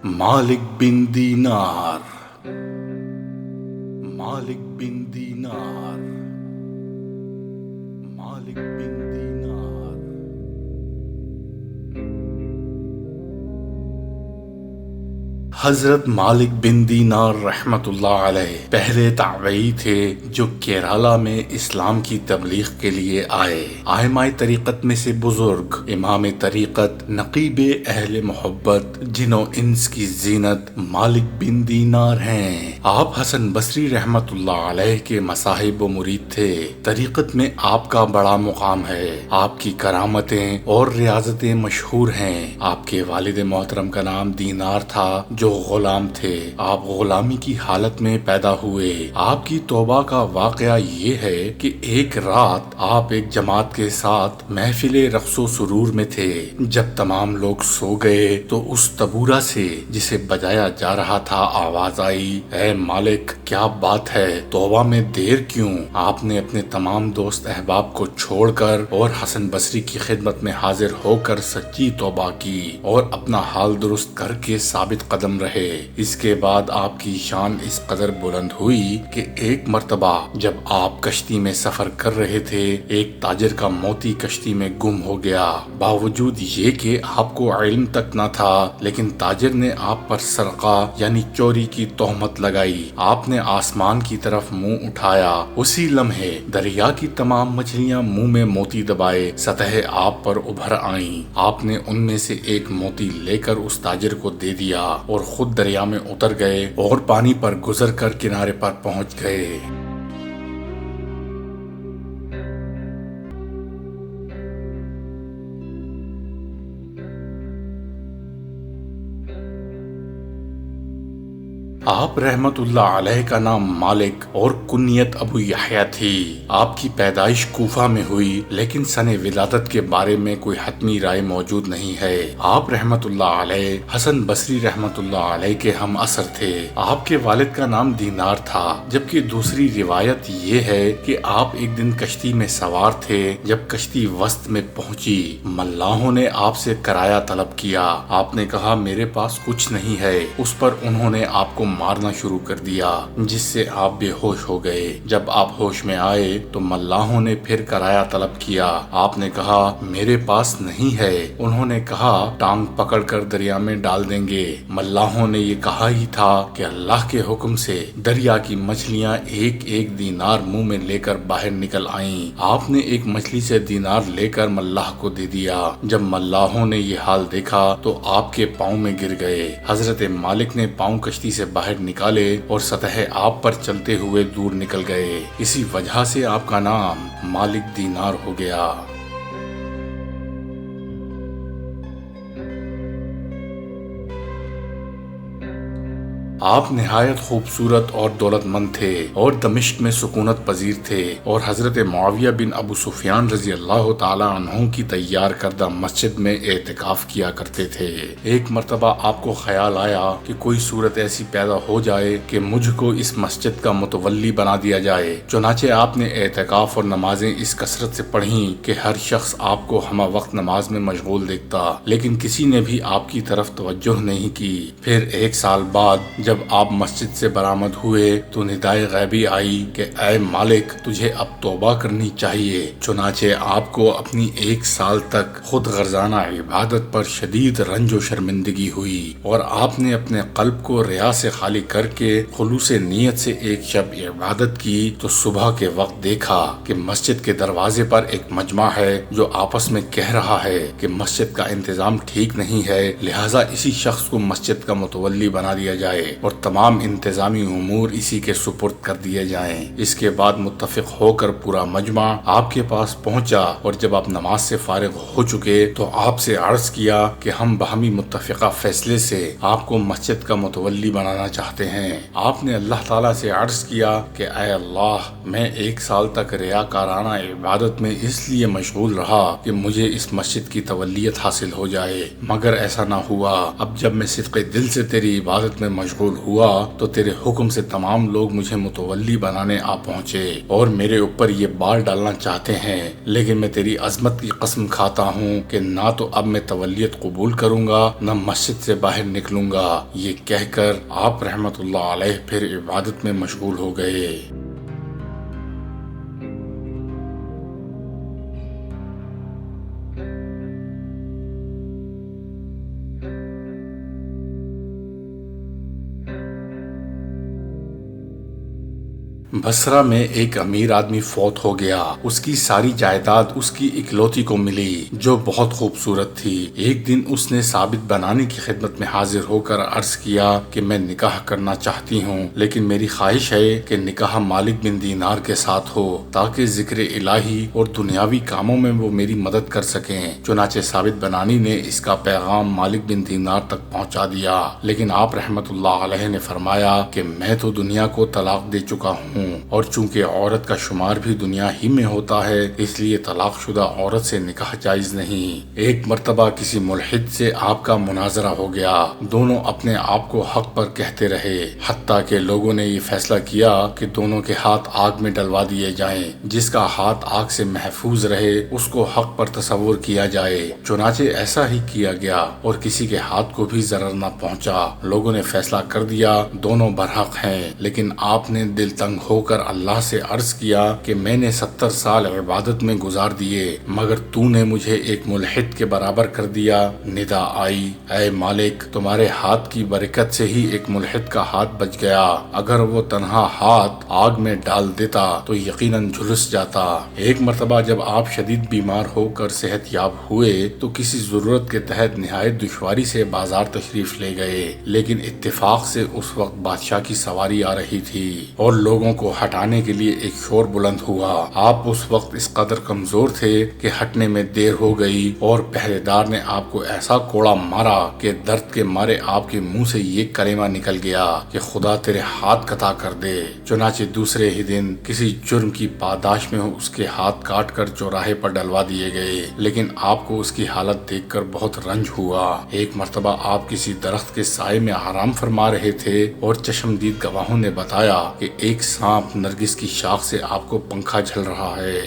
مالک بن دینار، مالک بن دینار، مالک بن دینار۔ حضرت مالک بن دینار رحمت اللہ علیہ پہلے تابعی تھے جو کیرالہ میں اسلام کی تبلیغ کے لیے آئے۔ ائمہ طریقت میں سے بزرگ امام طریقت نقیب اہل محبت جن و انس کی زینت مالک بن دینار ہیں۔ آپ حسن بصری رحمت اللہ علیہ کے مصاحب و مرید تھے۔ طریقت میں آپ کا بڑا مقام ہے۔ آپ کی کرامتیں اور ریاضتیں مشہور ہیں۔ آپ کے والد محترم کا نام دینار تھا جو غلام تھے۔ آپ غلامی کی حالت میں پیدا ہوئے۔ آپ کی توبہ کا واقعہ یہ ہے کہ ایک رات آپ ایک جماعت کے ساتھ محفل رقص و سرور میں تھے۔ جب تمام لوگ سو گئے تو اس تبورہ سے جسے بجایا جا رہا تھا آواز آئی، اے مالک کیا بات ہے، توبہ میں دیر کیوں؟ آپ نے اپنے تمام دوست احباب کو چھوڑ کر اور حسن بصری کی خدمت میں حاضر ہو کر سچی توبہ کی اور اپنا حال درست کر کے ثابت قدم رہے۔ اس کے بعد آپ کی شان اس قدر بلند ہوئی کہ ایک مرتبہ جب آپ کشتی میں سفر کر رہے تھے، ایک تاجر کا موتی کشتی میں گم ہو گیا۔ باوجود یہ کہ آپ کو علم تک نہ تھا، لیکن تاجر نے آپ پر سرقہ یعنی چوری کی تہمت لگائی۔ آپ نے آسمان کی طرف منہ اٹھایا، اسی لمحے دریا کی تمام مچھلیاں منہ میں موتی دبائے سطح آپ پر ابھر آئیں۔ آپ نے ان میں سے ایک موتی لے کر اس تاجر کو دے دیا اور خود دریا میں اتر گئے اور پانی پر گزر کر کنارے پر پہنچ گئے۔ آپ رحمت اللہ علیہ کا نام مالک اور کنیت ابو یحییٰ تھی۔ آپ کی پیدائش کوفہ میں ہوئی، لیکن سن ولادت کے بارے میں کوئی حتمی رائے موجود نہیں ہے۔ آپ رحمت اللہ علیہ حسن بصری رحمت اللہ علیہ کے ہم عصر تھے۔ آپ کے والد کا نام دینار تھا، جبکہ دوسری روایت یہ ہے کہ آپ ایک دن کشتی میں سوار تھے۔ جب کشتی وسط میں پہنچی، ملاحوں نے آپ سے کرایہ طلب کیا۔ آپ نے کہا میرے پاس کچھ نہیں ہے۔ اس پر انہوں نے آپ کو مارنا شروع کر دیا، جس سے آپ بے ہوش ہو گئے۔ جب آپ ہوش میں آئے تو ملاحوں نے پھر کرایہ طلب کیا۔ آپ نے کہا میرے پاس نہیں ہے۔ انہوں نے کہا ٹانگ پکڑ کر دریا میں ڈال دیں گے۔ ملاحوں نے یہ کہا ہی تھا کہ اللہ کے حکم سے دریا کی مچھلیاں ایک ایک دینار منہ میں لے کر باہر نکل آئیں۔ آپ نے ایک مچھلی سے دینار لے کر ملاح کو دے دیا۔ جب ملاحوں نے یہ حال دیکھا تو آپ کے پاؤں میں گر گئے۔ حضرت مالک نے پاؤں کشتی سے باہر نکالے اور سطح آپ پر چلتے ہوئے دور نکل گئے۔ اسی وجہ سے آپ کا نام مالک دینار ہو گیا۔ آپ نہایت خوبصورت اور دولت مند تھے اور دمشق میں سکونت پذیر تھے اور حضرت معاویہ بن ابو سفیان رضی اللہ تعالی عنہ کی تیار کردہ مسجد میں اعتکاف کیا کرتے تھے۔ ایک مرتبہ آپ کو خیال آیا کہ کوئی صورت ایسی پیدا ہو جائے کہ مجھ کو اس مسجد کا متولی بنا دیا جائے۔ چنانچہ آپ نے اعتکاف اور نمازیں اس کثرت سے پڑھیں کہ ہر شخص آپ کو ہمہ وقت نماز میں مشغول دیکھتا، لیکن کسی نے بھی آپ کی طرف توجہ نہیں کی۔ پھر ایک سال بعد جب آپ مسجد سے برآمد ہوئے تو ندائے غیبی آئی کہ اے مالک تجھے اب توبہ کرنی چاہیے۔ چنانچہ آپ کو اپنی ایک سال تک خود غرضانہ عبادت پر شدید رنج و شرمندگی ہوئی اور آپ نے اپنے قلب کو ریا سے خالی کر کے خلوص نیت سے ایک شب عبادت کی تو صبح کے وقت دیکھا کہ مسجد کے دروازے پر ایک مجمع ہے جو آپس میں کہہ رہا ہے کہ مسجد کا انتظام ٹھیک نہیں ہے، لہٰذا اسی شخص کو مسجد کا متولی بنا دیا جائے اور تمام انتظامی امور اسی کے سپرد کر دیے جائیں۔ اس کے بعد متفق ہو کر پورا مجمع آپ کے پاس پہنچا اور جب آپ نماز سے فارغ ہو چکے تو آپ سے عرض کیا کہ ہم باہمی متفقہ فیصلے سے آپ کو مسجد کا متولی بنانا چاہتے ہیں۔ آپ نے اللہ تعالیٰ سے عرض کیا کہ اے اللہ، میں ایک سال تک ریاکارانہ عبادت میں اس لیے مشغول رہا کہ مجھے اس مسجد کی تولیت حاصل ہو جائے، مگر ایسا نہ ہوا۔ اب جب میں صدق دل سے تیری عبادت میں مشغول مشغول ہوا تو تیرے حکم سے تمام لوگ مجھے متولی بنانے آ پہنچے اور میرے اوپر یہ بار ڈالنا چاہتے ہیں، لیکن میں تیری عظمت کی قسم کھاتا ہوں کہ نہ تو اب میں تولیت قبول کروں گا نہ مسجد سے باہر نکلوں گا۔ یہ کہہ کر آپ رحمت اللہ علیہ پھر عبادت میں مشغول ہو گئے۔ بصرہ میں ایک امیر آدمی فوت ہو گیا۔ اس کی ساری جائیداد اس کی اکلوتی کو ملی جو بہت خوبصورت تھی۔ ایک دن اس نے ثابت بنانی کی خدمت میں حاضر ہو کر عرض کیا کہ میں نکاح کرنا چاہتی ہوں، لیکن میری خواہش ہے کہ نکاح مالک بن دینار کے ساتھ ہو تاکہ ذکر الہی اور دنیاوی کاموں میں وہ میری مدد کر سکیں۔ چنانچہ ثابت بنانی نے اس کا پیغام مالک بن دینار تک پہنچا دیا، لیکن آپ رحمت اللہ علیہ نے فرمایا کہ میں تو دنیا کو طلاق دے چکا ہوں، اور چونکہ عورت کا شمار بھی دنیا ہی میں ہوتا ہے اس لیے طلاق شدہ عورت سے نکاح جائز نہیں۔ ایک مرتبہ کسی ملحد سے آپ کا مناظرہ ہو گیا، دونوں اپنے آپ کو حق پر کہتے رہے، حتیٰ کہ لوگوں نے یہ فیصلہ کیا کہ دونوں کے ہاتھ آگ میں ڈلوا دیے جائیں، جس کا ہاتھ آگ سے محفوظ رہے اس کو حق پر تصور کیا جائے۔ چنانچہ ایسا ہی کیا گیا اور کسی کے ہاتھ کو بھی ضرر نہ پہنچا۔ لوگوں نے فیصلہ کر دیا دونوں برحق ہیں، لیکن آپ نے دل تنگ ہو کر اللہ سے عرض کیا کہ میں نے 70 سال عبادت میں گزار دیے مگر تو نے مجھے ایک ملحد کے برابر کر دیا۔ ندا آئی، اے مالک تمہارے ہاتھ کی برکت سے ہی ایک ملحد کا ہاتھ بچ گیا، اگر وہ تنہا ہاتھ آگ میں ڈال دیتا تو یقیناً جھلس جاتا۔ ایک مرتبہ جب آپ شدید بیمار ہو کر صحت یاب ہوئے تو کسی ضرورت کے تحت نہایت دشواری سے بازار تشریف لے گئے، لیکن اتفاق سے اس وقت بادشاہ کی سواری آ رہی تھی اور لوگوں کو ہٹانے کے لیے ایک شور بلند ہوا۔ آپ اس وقت اس قدر کمزور تھے کہ ہٹنے میں دیر ہو گئی اور پہرے دار نے آپ کو ایسا کوڑا مارا کہ درد کے مارے آپ کے منہ سے یہ کلمہ نکل گیا کہ خدا تیرے ہاتھ قطع کر دے۔ چنانچہ دوسرے ہی دن کسی جرم کی پاداش میں اس کے ہاتھ کاٹ کر چوراہے پر ڈلوا دیے گئے، لیکن آپ کو اس کی حالت دیکھ کر بہت رنج ہوا۔ ایک مرتبہ آپ کسی درخت کے سائے میں آرام فرما رہے تھے اور چشمدید گواہوں نے بتایا کہ ایک سانپ نرگس کی شاخ سے آپ کو پنکھا جھل رہا ہے۔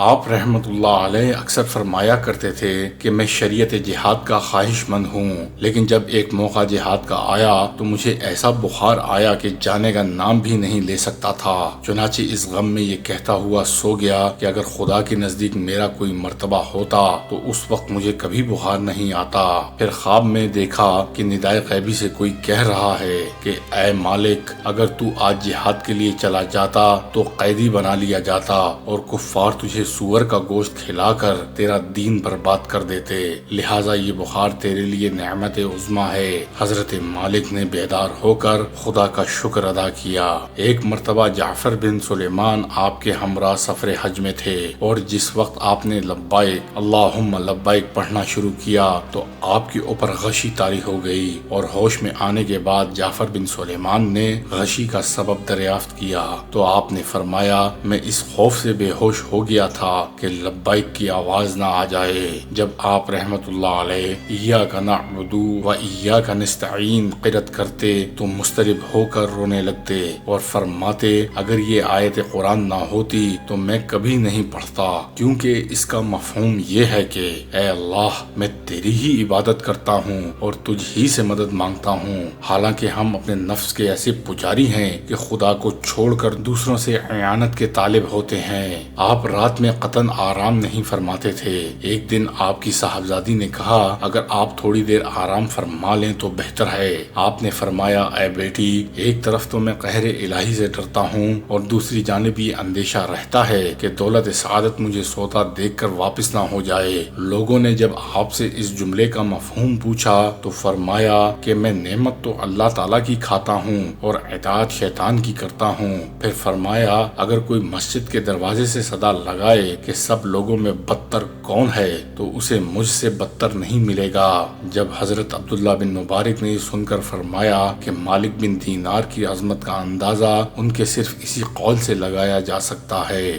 آپ رحمت اللہ علیہ اکثر فرمایا کرتے تھے کہ میں شریعت جہاد کا خواہش مند ہوں، لیکن جب ایک موقع جہاد کا آیا تو مجھے ایسا بخار آیا کہ جانے کا نام بھی نہیں لے سکتا تھا۔ چنانچہ اس غم میں یہ کہتا ہوا سو گیا کہ اگر خدا کے نزدیک میرا کوئی مرتبہ ہوتا تو اس وقت مجھے کبھی بخار نہیں آتا۔ پھر خواب میں دیکھا کہ ندائے غیبی سے کوئی کہہ رہا ہے کہ اے مالک اگر تو آج جہاد کے لیے چلا جاتا تو قیدی بنا لیا جاتا اور کفار تجھے سور کا گوشت کھلا کر تیرا دین برباد کر دیتے، لہٰذا یہ بخار تیرے لیے نعمت عظمیٰ ہے۔ حضرت مالک نے بیدار ہو کر خدا کا شکر ادا کیا۔ ایک مرتبہ جعفر بن سلیمان آپ کے ہمراہ سفر حج میں تھے اور جس وقت آپ نے لبیک اللہم لبیک پڑھنا شروع کیا تو آپ کے اوپر غشی طاری ہو گئی اور ہوش میں آنے کے بعد جعفر بن سلیمان نے غشی کا سبب دریافت کیا تو آپ نے فرمایا میں اس خوف سے بے ہوش ہو گیا تھا کہ لبیک کی آواز نہ آ جائے۔ جب آپ رحمت اللہ علیہ ایاک نعبد و ایاک نستعین قرأت کرتے تو مضطرب ہو کر رونے لگتے اور فرماتے اگر یہ آیت قرآن نہ ہوتی تو میں کبھی نہیں پڑھتا، کیونکہ اس کا مفہوم یہ ہے کہ اے اللہ میں تیری ہی عبادت کرتا ہوں اور تجھ ہی سے مدد مانگتا ہوں، حالانکہ ہم اپنے نفس کے ایسے پجاری ہیں کہ خدا کو چھوڑ کر دوسروں سے اعانت کے طالب ہوتے ہیں۔ آپ رات میں قطن آرام نہیں فرماتے تھے۔ ایک دن آپ کی صاحبزادی نے کہا اگر آپ تھوڑی دیر آرام فرما لیں تو بہتر ہے۔ آپ نے فرمایا اے بیٹی ایک طرف تو میں قہر الہی سے ڈرتا ہوں اور دوسری جانب یہ اندیشہ رہتا ہے کہ دولت سعادت مجھے سوتا دیکھ کر واپس نہ ہو جائے۔ لوگوں نے جب آپ سے اس جملے کا مفہوم پوچھا تو فرمایا کہ میں نعمت تو اللہ تعالیٰ کی کھاتا ہوں اور اطاعت شیطان کی کرتا ہوں۔ پھر فرمایا اگر کوئی مسجد کے دروازے سے صدا لگا لگائے کہ سب لوگوں میں بدتر کون ہے تو اسے مجھ سے بدتر نہیں ملے گا۔ جب حضرت عبداللہ بن مبارک نے سن کر فرمایا کہ مالک بن دینار کی عظمت کا اندازہ ان کے صرف اسی قول سے لگایا جا سکتا ہے۔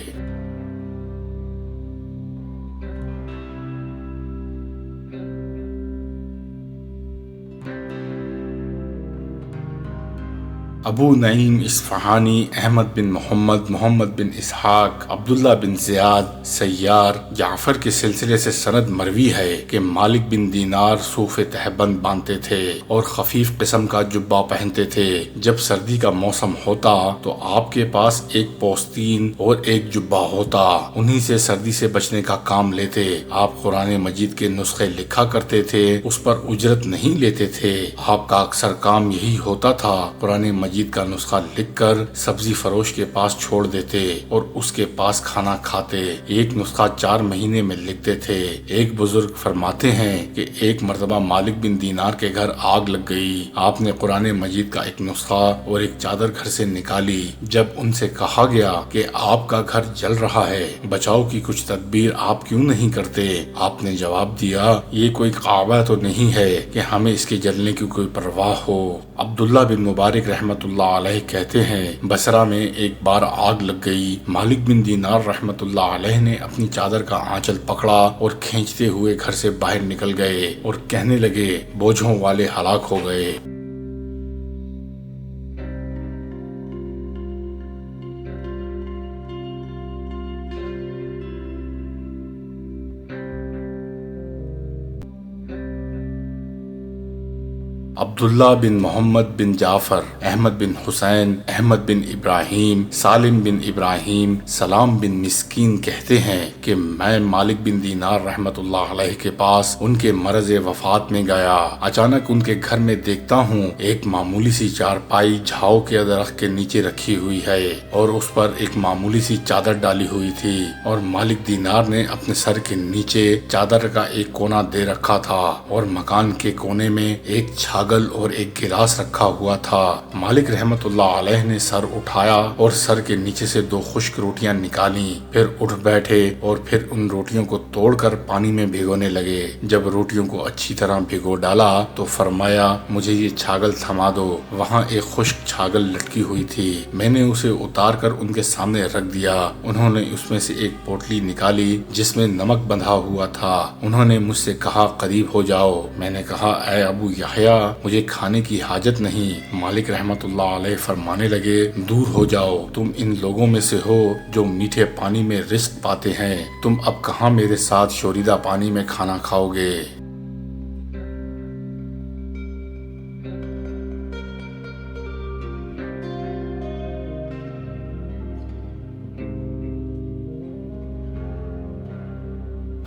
ابو نعیم اصفہانی، احمد بن محمد، محمد بن اسحاق، عبداللہ بن زیاد، سیار، جعفر کے سلسلے سے سند مروی ہے کہ مالک بن دینار صوف تہبند باندھتے تھے اور خفیف قسم کا جبہ پہنتے تھے۔ جب سردی کا موسم ہوتا تو آپ کے پاس ایک پوستین اور ایک جبہ ہوتا، انہی سے سردی سے بچنے کا کام لیتے۔ آپ قرآن مجید کے نسخے لکھا کرتے تھے، اس پر اجرت نہیں لیتے تھے۔ آپ کا اکثر کام یہی ہوتا تھا، قرآن مجید کا نسخہ لکھ کر سبزی فروش کے پاس چھوڑ دیتے اور اس کے پاس کھانا کھاتے۔ ایک نسخہ 4 مہینے میں لکھتے تھے۔ ایک بزرگ فرماتے ہیں کہ ایک مرتبہ مالک بن دینار کے گھر آگ لگ گئی۔ آپ نے قرآن مجید کا ایک نسخہ اور ایک چادر گھر سے نکالی۔ جب ان سے کہا گیا کہ آپ کا گھر جل رہا ہے، بچاؤ کی کچھ تدبیر آپ کیوں نہیں کرتے؟ آپ نے جواب دیا، یہ کوئی کعبہ تو نہیں ہے کہ ہمیں اس کے جلنے کی کوئی پرواہ ہو۔ عبداللہ بن مبارک رحمت اللہ علیہ کہتے ہیں، بصرہ میں ایک بار آگ لگ گئی۔ مالک بن دینار رحمت اللہ علیہ نے اپنی چادر کا آنچل پکڑا اور کھینچتے ہوئے گھر سے باہر نکل گئے اور کہنے لگے، بوجھوں والے ہلاک ہو گئے۔ عبداللہ بن محمد بن جعفر، احمد بن حسین، احمد بن ابراہیم، سالم بن ابراہیم، سلام بن مسکین کہتے ہیں کہ میں مالک بن دینار رحمت اللہ علیہ کے پاس ان کے مرض وفات میں گیا۔ اچانک ان کے گھر میں دیکھتا ہوں ایک معمولی سی چارپائی جھاؤ کے درخت کے نیچے رکھی ہوئی ہے اور اس پر ایک معمولی سی چادر ڈالی ہوئی تھی، اور مالک دینار نے اپنے سر کے نیچے چادر کا ایک کونا دے رکھا تھا اور مکان کے کونے میں ایک چھاگل اور ایک گلاس رکھا ہوا تھا۔ مالک رحمت اللہ علیہ نے سر اٹھایا اور سر کے نیچے سے 2 خشک روٹیاں نکالی، پھر اٹھ بیٹھے اور پھر ان روٹیوں کو توڑ کر پانی میں بھگونے لگے۔ جب روٹیوں کو اچھی طرح بھگو ڈالا تو فرمایا، مجھے یہ چھاگل تھما دو۔ وہاں ایک خشک چھاگل لٹکی ہوئی تھی، میں نے اسے اتار کر ان کے سامنے رکھ دیا۔ انہوں نے اس میں سے ایک پوٹلی نکالی جس میں نمک بندھا ہوا تھا۔ انہوں نے مجھ سے کہا، قریب ہو جاؤ۔ میں نے کہا، اے ابو یحییٰ، مجھے کھانے کی حاجت نہیں۔ مالک رحمت اللہ علیہ فرمانے لگے، دور ہو جاؤ، تم ان لوگوں میں سے ہو جو میٹھے پانی میں رزق پاتے ہیں، تم اب کہاں میرے ساتھ شوریدہ پانی میں کھانا کھاؤ گے؟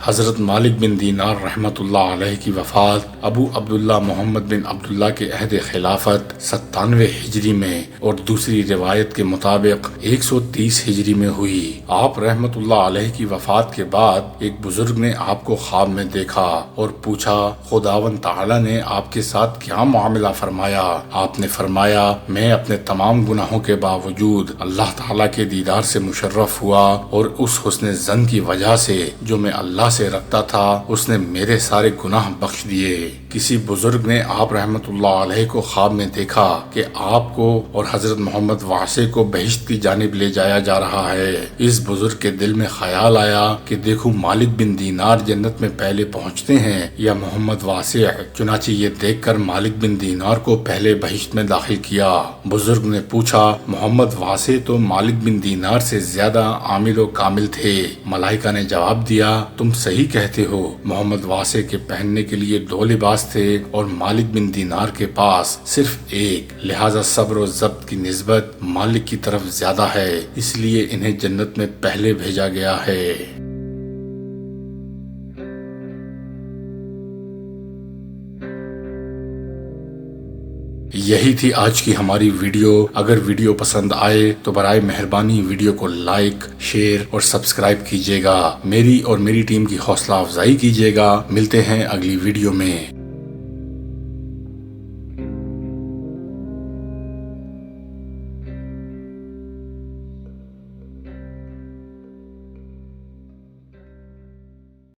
حضرت مالک بن دینار رحمت اللہ علیہ کی وفات ابو عبداللہ محمد بن عبداللہ کے عہد خلافت 97 ہجری میں اور دوسری روایت کے مطابق 130 ہجری میں ہوئی۔ آپ رحمت اللہ علیہ کی وفات کے بعد ایک بزرگ نے آپ کو خواب میں دیکھا اور پوچھا، خداوند تعالی نے آپ کے ساتھ کیا معاملہ فرمایا؟ آپ نے فرمایا، میں اپنے تمام گناہوں کے باوجود اللہ تعالی کے دیدار سے مشرف ہوا، اور اس حسن ظن کی وجہ سے جو میں اللہ سے رکھتا تھا اس نے میرے سارے گناہ بخش دیے۔ کسی بزرگ نے آپ رحمت اللہ علیہ کو خواب میں دیکھا کہ آپ کو اور حضرت محمد واسع کو بہشت کی جانب لے جایا جا رہا ہے۔ اس بزرگ کے دل میں خیال آیا کہ دیکھو مالک بن دینار جنت میں پہلے پہنچتے ہیں یا محمد واسع۔ چنانچہ یہ دیکھ کر مالک بن دینار کو پہلے بہشت میں داخل کیا۔ بزرگ نے پوچھا، محمد واسع تو مالک بن دینار سے زیادہ عامل و کامل تھے۔ ملائکہ نے جواب دیا، تم صحیح کہتے ہو، محمد واسع کے پہننے کے لیے 2 لباس تھے اور مالک بن دینار کے پاس صرف ایک، لہذا صبر و ضبط کی نسبت مالک کی طرف زیادہ ہے، اس لیے انہیں جنت میں پہلے بھیجا گیا ہے۔ یہی تھی آج کی ہماری ویڈیو۔ اگر ویڈیو پسند آئے تو برائے مہربانی ویڈیو کو لائک، شیئر اور سبسکرائب کیجیے گا۔ میری اور میری ٹیم کی حوصلہ افزائی کیجیے گا۔ ملتے ہیں اگلی ویڈیو میں۔